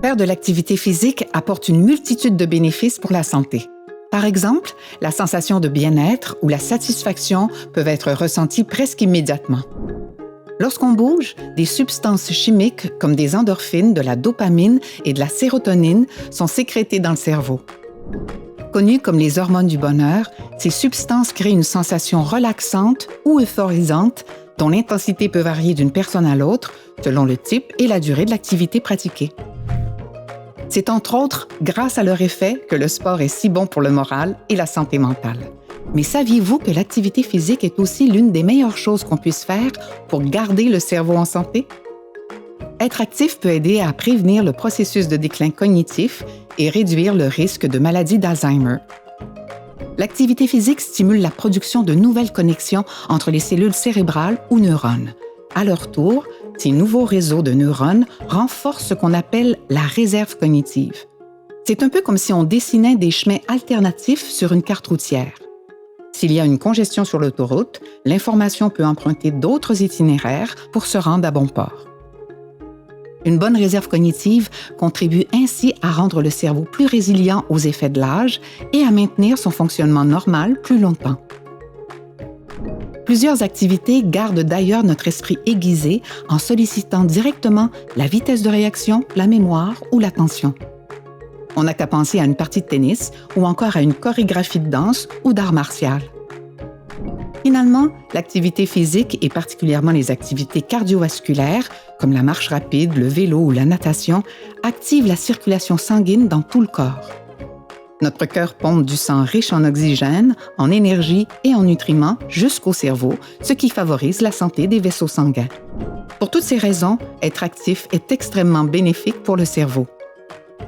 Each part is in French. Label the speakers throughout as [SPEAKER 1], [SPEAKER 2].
[SPEAKER 1] Faire de l'activité physique apporte une multitude de bénéfices pour la santé. Par exemple, la sensation de bien-être ou la satisfaction peuvent être ressenties presque immédiatement. Lorsqu'on bouge, des substances chimiques comme des endorphines, de la dopamine et de la sérotonine sont sécrétées dans le cerveau. Connues comme les hormones du bonheur, ces substances créent une sensation relaxante ou euphorisante dont l'intensité peut varier d'une personne à l'autre selon le type et la durée de l'activité pratiquée. C'est entre autres grâce à leur effet que le sport est si bon pour le moral et la santé mentale. Mais saviez-vous que l'activité physique est aussi l'une des meilleures choses qu'on puisse faire pour garder le cerveau en santé? Être actif peut aider à prévenir le processus de déclin cognitif et réduire le risque de maladie d'Alzheimer. L'activité physique stimule la production de nouvelles connexions entre les cellules cérébrales ou neurones. À leur tour, ces nouveaux réseaux de neurones renforcent ce qu'on appelle la réserve cognitive. C'est un peu comme si on dessinait des chemins alternatifs sur une carte routière. S'il y a une congestion sur l'autoroute, l'information peut emprunter d'autres itinéraires pour se rendre à bon port. Une bonne réserve cognitive contribue ainsi à rendre le cerveau plus résilient aux effets de l'âge et à maintenir son fonctionnement normal plus longtemps. Plusieurs activités gardent d'ailleurs notre esprit aiguisé en sollicitant directement la vitesse de réaction, la mémoire ou l'attention. On n'a qu'à penser à une partie de tennis ou encore à une chorégraphie de danse ou d'art martial. Finalement, l'activité physique et particulièrement les activités cardiovasculaires, comme la marche rapide, le vélo ou la natation, activent la circulation sanguine dans tout le corps. Notre cœur pompe du sang riche en oxygène, en énergie et en nutriments jusqu'au cerveau, ce qui favorise la santé des vaisseaux sanguins. Pour toutes ces raisons, être actif est extrêmement bénéfique pour le cerveau.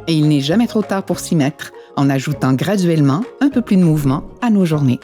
[SPEAKER 1] Et il n'est jamais trop tard pour s'y mettre, en ajoutant graduellement un peu plus de mouvement à nos journées.